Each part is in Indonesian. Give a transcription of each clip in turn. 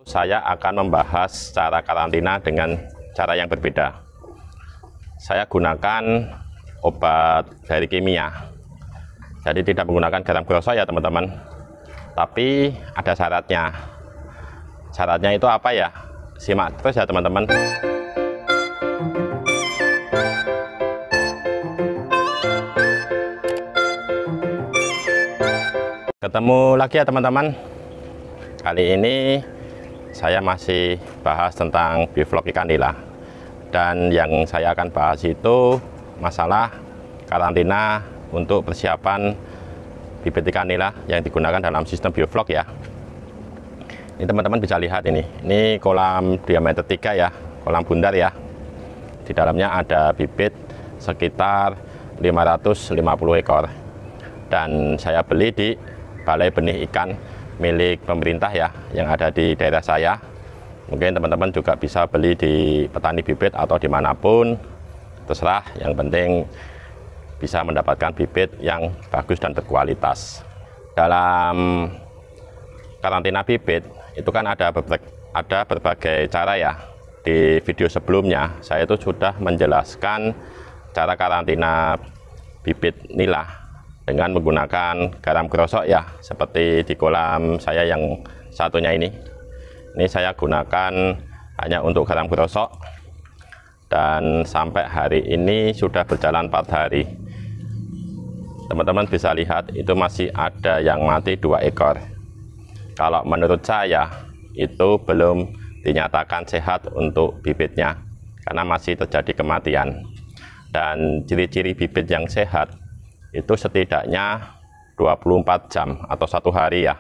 Saya akan membahas cara karantina dengan cara yang berbeda. Saya gunakan obat dari kimia. Jadi tidak menggunakan garam krosok ya teman-teman. Tapi ada syaratnya. Syaratnya itu apa ya? Simak terus ya teman-teman. Ketemu lagi ya teman-teman. Kali ini saya masih bahas tentang biflok ikan nila, dan yang saya akan bahas itu masalah karantina untuk persiapan bibit ikan nila yang digunakan dalam sistem bioflok ya. Ini teman-teman bisa lihat ini kolam diameter 3 ya, kolam bundar ya. Di dalamnya ada bibit sekitar 550 ekor, dan saya beli di Balai Benih Ikan milik pemerintah ya, yang ada di daerah saya. Mungkin teman-teman juga bisa beli di petani bibit atau dimanapun, terserah, yang penting bisa mendapatkan bibit yang bagus dan berkualitas. Dalam karantina bibit itu kan ada berbagai cara ya. Di video sebelumnya saya itu sudah menjelaskan cara karantina bibit nila dengan menggunakan garam krosok ya, seperti di kolam saya yang satunya ini. Ini saya gunakan hanya untuk garam krosok, dan sampai hari ini sudah berjalan 4 hari. Teman-teman bisa lihat itu masih ada yang mati 2 ekor. Kalau menurut saya itu belum dinyatakan sehat untuk bibitnya, karena masih terjadi kematian. Dan ciri-ciri bibit yang sehat itu setidaknya 24 jam atau 1 hari ya,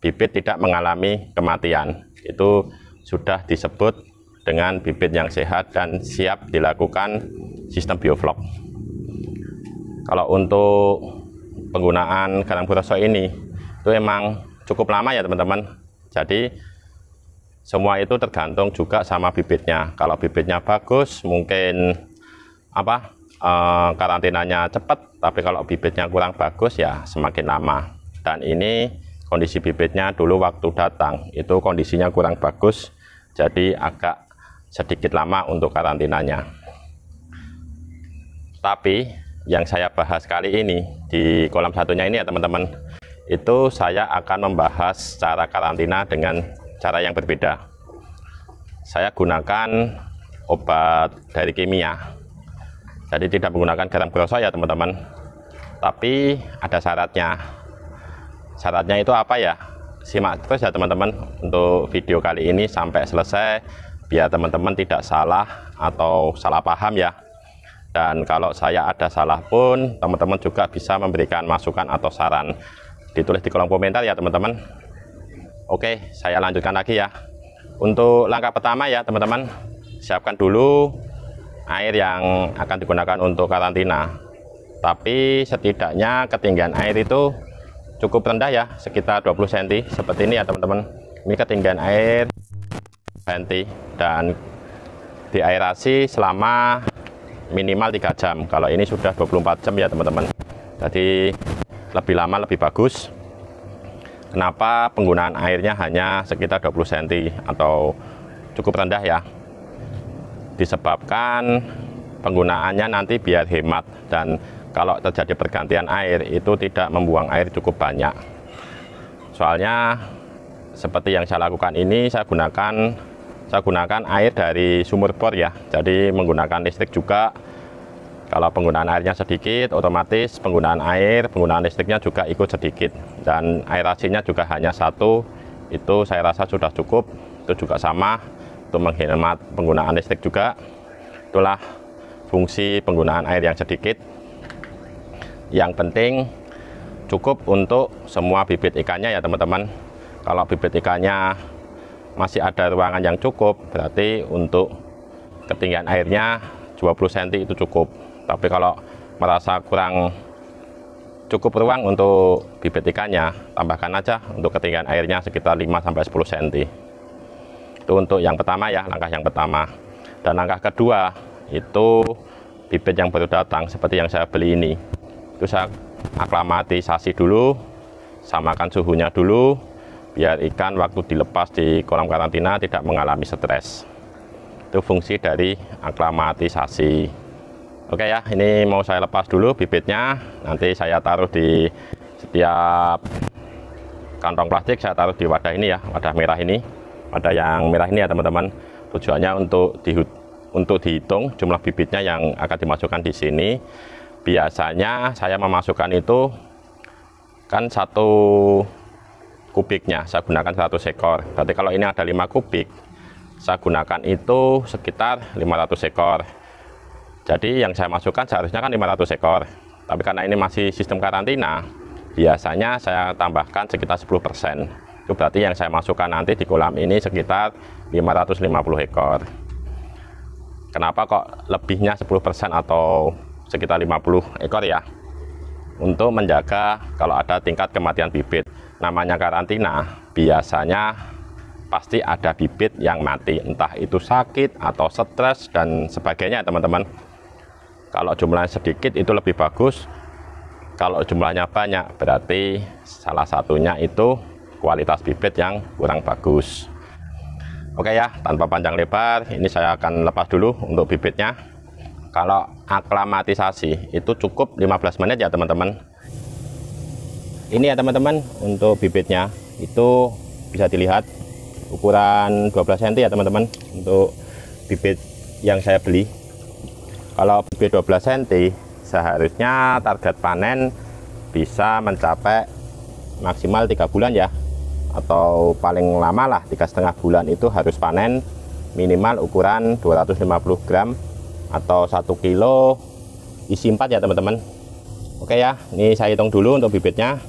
bibit tidak mengalami kematian. Itu sudah disebut dengan bibit yang sehat dan siap dilakukan sistem bioflok. Kalau untuk penggunaan garam krosok ini itu emang cukup lama ya teman-teman. Jadi semua itu tergantung juga sama bibitnya. Kalau bibitnya bagus mungkin karantinanya cepat, tapi kalau bibitnya kurang bagus ya semakin lama. Dan ini kondisi bibitnya dulu waktu datang itu kondisinya kurang bagus, jadi agak sedikit lama untuk karantinanya. Tapi yang saya bahas kali ini di kolam satunya ini ya teman-teman, itu saya akan membahas cara karantina dengan cara yang berbeda. Saya gunakan obat dari kimia. Jadi tidak menggunakan garam krosok ya teman-teman. Tapi ada syaratnya. Syaratnya itu apa ya? Simak terus ya teman-teman untuk video kali ini sampai selesai, biar teman-teman tidak salah atau salah paham ya. Dan kalau saya ada salah pun, teman-teman juga bisa memberikan masukan atau saran. Ditulis di kolom komentar ya teman-teman. Oke, saya lanjutkan lagi ya. Untuk langkah pertama ya teman-teman, siapkan dulu air yang akan digunakan untuk karantina. Tapi setidaknya ketinggian air itu cukup rendah ya, sekitar 20 cm seperti ini ya teman-teman. Ini ketinggian air cm, dan diaerasi selama minimal 3 jam. Kalau ini sudah 24 jam ya teman-teman. Jadi lebih lama lebih bagus. Kenapa penggunaan airnya hanya sekitar 20 cm atau cukup rendah ya? Disebabkan penggunaannya nanti biar hemat, dan kalau terjadi pergantian air itu tidak membuang air cukup banyak. Soalnya seperti yang saya lakukan ini, saya gunakan air dari sumur bor ya, jadi menggunakan listrik juga. Kalau penggunaan airnya sedikit, otomatis penggunaan listriknya juga ikut sedikit, dan aerasinya juga hanya 1, itu saya rasa sudah cukup. Itu juga sama untuk menghemat penggunaan listrik juga. Itulah fungsi penggunaan air yang sedikit. Yang penting cukup untuk semua bibit ikannya ya teman-teman. Kalau bibit ikannya masih ada ruangan yang cukup, berarti untuk ketinggian airnya 20 cm itu cukup. Tapi kalau merasa kurang cukup ruang untuk bibit ikannya, tambahkan aja untuk ketinggian airnya sekitar 5-10 cm. Itu untuk yang pertama ya, langkah yang pertama. Dan langkah kedua itu bibit yang baru datang seperti yang saya beli ini, itu saya aklimatisasi dulu, samakan suhunya dulu, biar ikan waktu dilepas di kolam karantina tidak mengalami stres. Itu fungsi dari aklimatisasi. Oke ya, ini mau saya lepas dulu bibitnya. Nanti saya taruh di setiap kantong plastik, saya taruh di wadah ini ya, wadah merah ini, wadah yang merah ini ya teman-teman. Tujuannya untuk dihitung jumlah bibitnya yang akan dimasukkan di sini. Biasanya saya memasukkan itu kan 1 kubiknya saya gunakan 100 ekor. Berarti kalau ini ada 5 kubik, saya gunakan itu sekitar 500 ekor. Jadi yang saya masukkan seharusnya kan 500 ekor. Tapi karena ini masih sistem karantina, biasanya saya tambahkan sekitar 10%. Itu berarti yang saya masukkan nanti di kolam ini sekitar 550 ekor. Kenapa kok lebihnya 10% atau sekitar 50 ekor ya? Untuk menjaga kalau ada tingkat kematian bibit. Namanya karantina, biasanya pasti ada bibit yang mati, entah itu sakit atau stres dan sebagainya teman-teman. Kalau jumlahnya sedikit itu lebih bagus, kalau jumlahnya banyak berarti salah satunya itu kualitas bibit yang kurang bagus. Oke ya, tanpa panjang lebar, ini saya akan lepas dulu untuk bibitnya. Kalau aklimatisasi itu cukup 15 menit ya teman-teman. Ini ya teman-teman, untuk bibitnya itu bisa dilihat ukuran 12 cm ya teman-teman, untuk bibit yang saya beli. Kalau bibit 12 cm seharusnya target panen bisa mencapai maksimal 3 bulan ya, atau paling lama lah 3,5 bulan itu harus panen, minimal ukuran 250 gram atau 1 kilo isi 4 ya teman-teman. Oke ya, ini saya hitung dulu untuk bibitnya.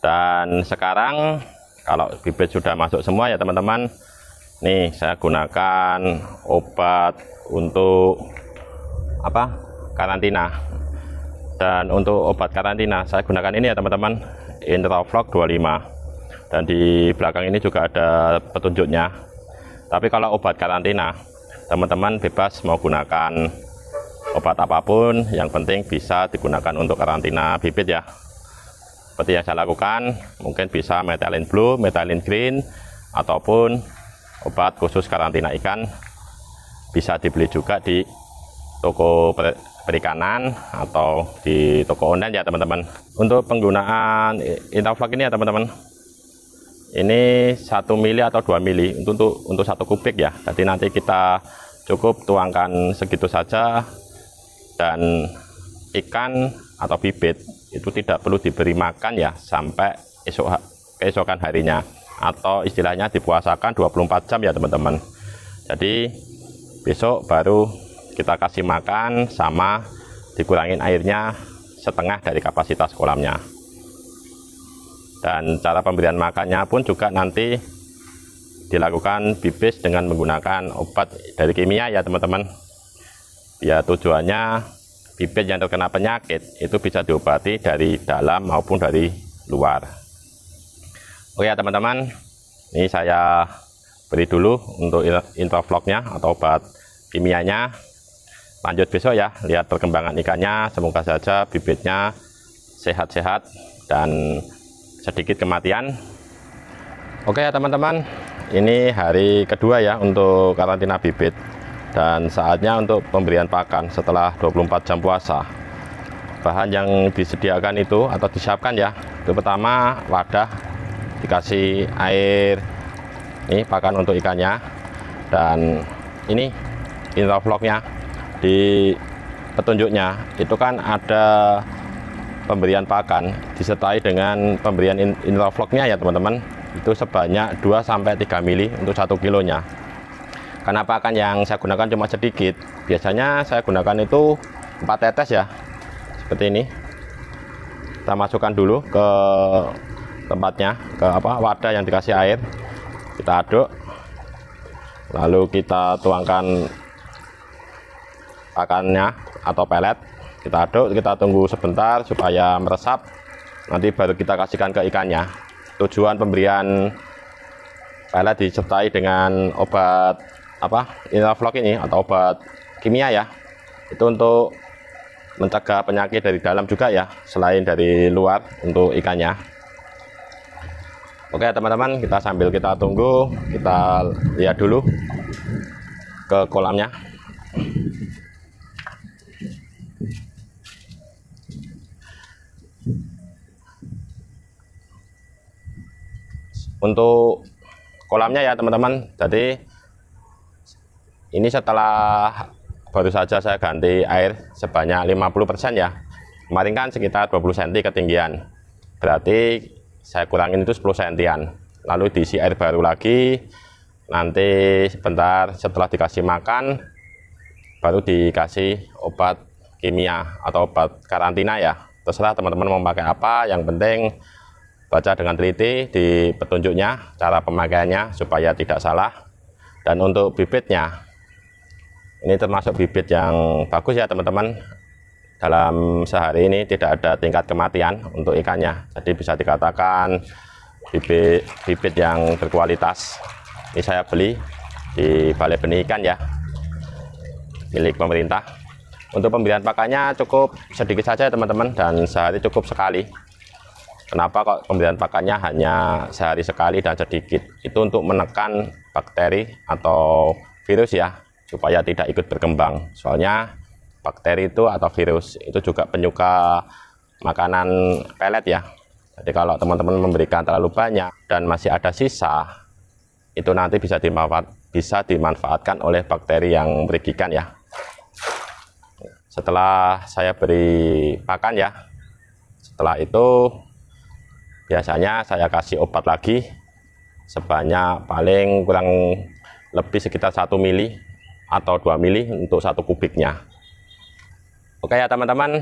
Dan sekarang kalau bibit sudah masuk semua ya teman-teman, nih saya gunakan obat untuk karantina. Dan untuk obat karantina saya gunakan ini ya teman-teman, Introvlog 25. Dan di belakang ini juga ada petunjuknya. Tapi kalau obat karantina, teman-teman bebas mau gunakan obat apapun, yang penting bisa digunakan untuk karantina bibit ya. Seperti yang saya lakukan, mungkin bisa methylene blue, methylene green, ataupun obat khusus karantina ikan. Bisa dibeli juga di toko perikanan atau di toko online ya teman-teman. Untuk penggunaan Introvlog ini ya teman-teman, ini 1 mili atau 2 mili untuk 1 kubik ya. Jadi nanti kita cukup tuangkan segitu saja, dan ikan atau bibit itu tidak perlu diberi makan ya sampai keesokan harinya, atau istilahnya dipuasakan 24 jam ya teman-teman. Jadi besok baru kita kasih makan, sama dikurangin airnya setengah dari kapasitas kolamnya. Dan cara pemberian makannya pun juga nanti dilakukan bibis dengan menggunakan obat dari kimia ya teman-teman. Ya tujuannya bibit yang terkena penyakit itu bisa diobati dari dalam maupun dari luar. Oke ya teman-teman, ini saya beri dulu untuk Introvlognya atau obat kimianya. Lanjut besok ya, lihat perkembangan ikannya. Semoga saja bibitnya sehat-sehat dan sedikit kematian. Oke ya teman-teman, ini hari kedua ya untuk karantina bibit. Dan saatnya untuk pemberian pakan setelah 24 jam puasa. Bahan yang disediakan itu atau disiapkan ya, itu pertama wadah, dikasih air, ini pakan untuk ikannya. Dan ini Introvlognya, di petunjuknya itu kan ada pemberian pakan disertai dengan pemberian Introvlognya ya teman-teman. Itu sebanyak 2-3 mili untuk 1 kilonya. Karena pakan yang saya gunakan cuma sedikit, biasanya saya gunakan itu 4 tetes ya, seperti ini. Kita masukkan dulu ke tempatnya, ke wadah yang dikasih air. Kita aduk, lalu kita tuangkan pakannya atau pelet. Kita aduk, kita tunggu sebentar supaya meresap, nanti baru kita kasihkan ke ikannya. Tujuan pemberian pelet disertai dengan obat Intrafloc ini atau obat kimia ya. Itu untuk mencegah penyakit dari dalam juga ya, selain dari luar untuk ikannya. Oke teman-teman, sambil kita tunggu, kita lihat dulu ke kolamnya. Untuk kolamnya ya teman-teman, jadi ini setelah baru saja saya ganti air sebanyak 50% ya. Kemarin kan sekitar 20 cm ketinggian, berarti saya kurangin itu 10 cm. Lalu diisi air baru lagi, nanti sebentar setelah dikasih makan baru dikasih obat kimia atau obat karantina ya. Terserah teman-teman mau pakai apa, yang penting baca dengan teliti di petunjuknya cara pemakaiannya supaya tidak salah. Dan untuk bibitnya, ini termasuk bibit yang bagus ya teman-teman. Dalam sehari ini tidak ada tingkat kematian untuk ikannya, jadi bisa dikatakan bibit yang berkualitas. Ini saya beli di Balai Benih Ikan ya, milik pemerintah. Untuk pemberian pakannya cukup sedikit saja teman-teman, dan sehari cukup sekali. Kenapa kok pemberian pakannya hanya sehari sekali dan sedikit? Itu untuk menekan bakteri atau virus ya, supaya tidak ikut berkembang. Soalnya bakteri itu atau virus itu juga penyuka makanan pelet ya. Jadi kalau teman-teman memberikan terlalu banyak dan masih ada sisa, itu nanti bisa dimanfaatkan oleh bakteri yang merugikan ya. Setelah saya beri pakan ya, setelah itu biasanya saya kasih obat lagi sebanyak paling kurang lebih sekitar 1 mili atau 2 mili untuk 1 kubiknya. Oke ya teman-teman,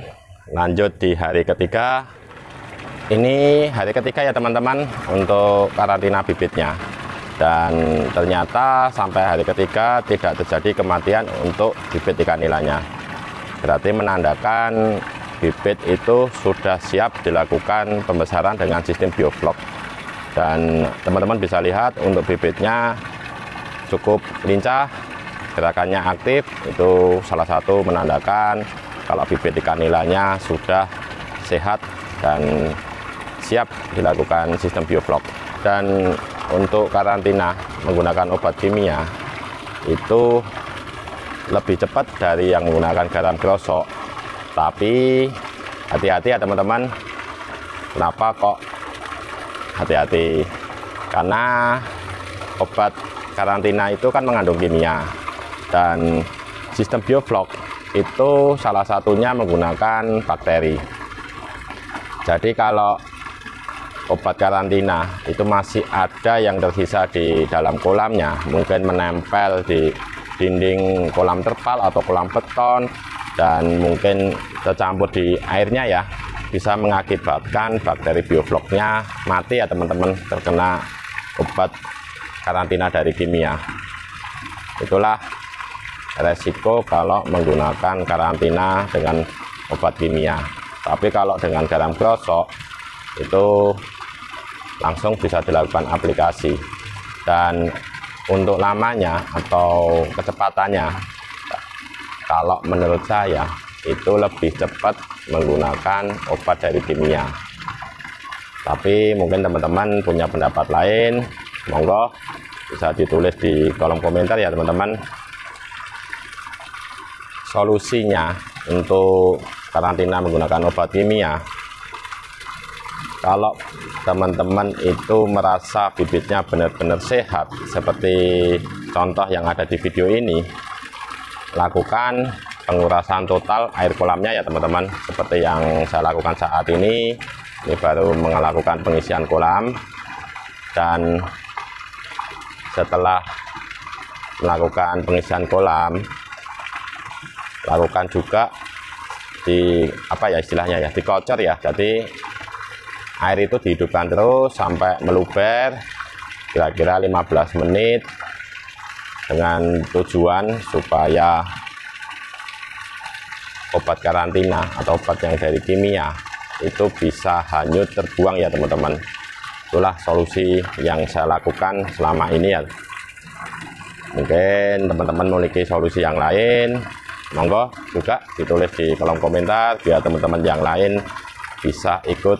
lanjut di hari ketiga. Ini hari ketiga ya teman-teman untuk karantina bibitnya, dan ternyata sampai hari ketiga tidak terjadi kematian untuk bibit ikan nilanya. Berarti menandakan bibit itu sudah siap dilakukan pembesaran dengan sistem bioflok. Dan teman-teman bisa lihat untuk bibitnya cukup lincah, gerakannya aktif. Itu salah satu menandakan kalau bibit ikan nilanya sudah sehat dan siap dilakukan sistem bioflok. Dan untuk karantina menggunakan obat kimia itu lebih cepat dari yang menggunakan garam krosok. Tapi hati-hati ya teman-teman. Kenapa kok hati-hati? Karena obat karantina itu kan mengandung kimia, dan sistem bioflok itu salah satunya menggunakan bakteri. Jadi kalau obat karantina itu masih ada yang tersisa di dalam kolamnya, mungkin menempel di dinding kolam terpal atau kolam beton, dan mungkin tercampur di airnya ya, bisa mengakibatkan bakteri biofloknya mati ya teman-teman, terkena obat karantina dari kimia. Itulah resiko kalau menggunakan karantina dengan obat kimia. Tapi kalau dengan garam krosok itu langsung bisa dilakukan aplikasi. Dan untuk lamanya atau kecepatannya, kalau menurut saya itu lebih cepat menggunakan obat dari kimia. Tapi mungkin teman-teman punya pendapat lain, monggo bisa ditulis di kolom komentar ya teman-teman. Solusinya untuk karantina menggunakan obat kimia, kalau teman-teman itu merasa bibitnya benar-benar sehat seperti contoh yang ada di video ini, lakukan pengurasan total air kolamnya ya teman-teman, seperti yang saya lakukan saat ini. Ini baru melakukan pengisian kolam, dan setelah melakukan pengisian kolam, lakukan juga di istilahnya ya, dikocor ya. Jadi air itu dihidupkan terus sampai meluber kira-kira 15 menit, dengan tujuan supaya obat karantina atau obat yang dari kimia itu bisa hanyut terbuang ya teman-teman. itulah solusi yang saya lakukan selama ini ya. Mungkin teman-teman memiliki solusi yang lain, monggo juga ditulis di kolom komentar biar teman-teman yang lain bisa ikut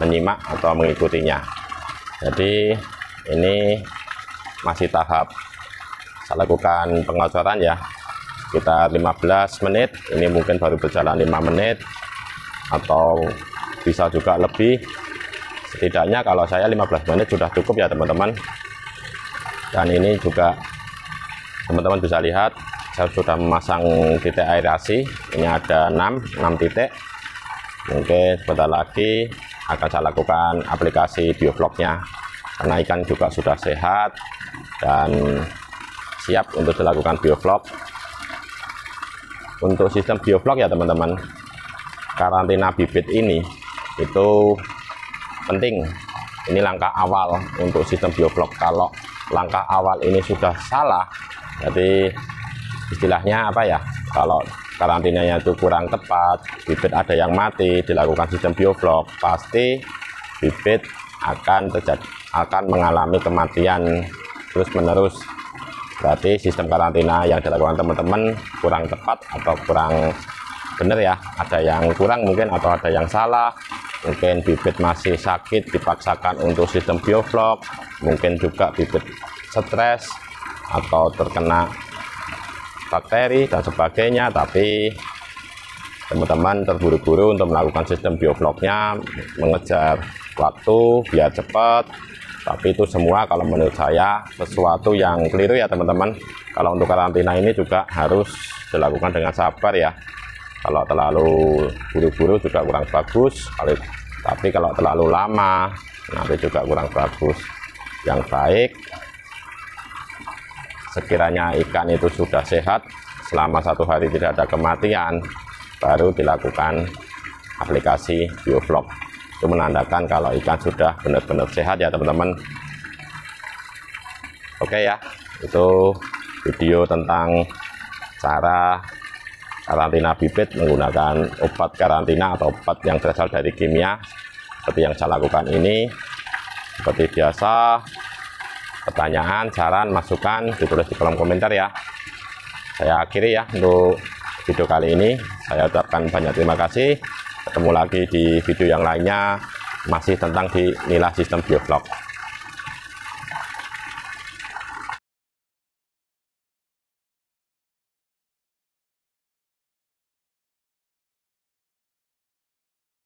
menyimak atau mengikutinya. Jadi ini masih tahap saya lakukan pengocoran ya, sekitar 15 menit. Ini mungkin baru berjalan 5 menit atau bisa juga lebih. Setidaknya kalau saya 15 menit sudah cukup ya teman-teman. Dan ini juga teman-teman bisa lihat saya sudah memasang titik aerasi. Ini ada 6 titik. Mungkin sebentar lagi akan saya lakukan aplikasi biofloknya, karena ikan juga sudah sehat dan siap untuk dilakukan bioflok. Untuk sistem bioflok ya teman-teman, karantina bibit ini itu penting. Ini langkah awal untuk sistem bioflok. Kalau langkah awal ini sudah salah, jadi istilahnya apa ya, kalau karantinanya itu kurang tepat, bibit ada yang mati, dilakukan sistem bioflok, pasti bibit akan mengalami kematian terus menerus. Berarti sistem karantina yang dilakukan teman-teman kurang tepat atau kurang benar ya, ada yang kurang mungkin atau ada yang salah. Mungkin bibit masih sakit dipaksakan untuk sistem bioflok, mungkin juga bibit stres atau terkena bakteri dan sebagainya, tapi teman-teman terburu-buru untuk melakukan sistem biofloknya, mengejar waktu biar cepat. Tapi itu semua kalau menurut saya sesuatu yang keliru ya teman-teman. Kalau untuk karantina ini juga harus dilakukan dengan sabar ya. Kalau terlalu buru-buru juga kurang bagus, tapi kalau terlalu lama nanti juga kurang bagus. Yang baik sekiranya ikan itu sudah sehat selama 1 hari tidak ada kematian, baru dilakukan aplikasi bioflok. Itu menandakan kalau ikan sudah benar-benar sehat ya teman-teman. Oke ya, itu video tentang cara karantina bibit menggunakan obat karantina atau obat yang berasal dari kimia seperti yang saya lakukan ini. Seperti biasa, pertanyaan, saran, masukan ditulis di kolom komentar ya. Saya akhiri ya untuk video kali ini. Saya ucapkan banyak terima kasih. Ketemu lagi di video yang lainnya, masih tentang di nilai sistem bioflok.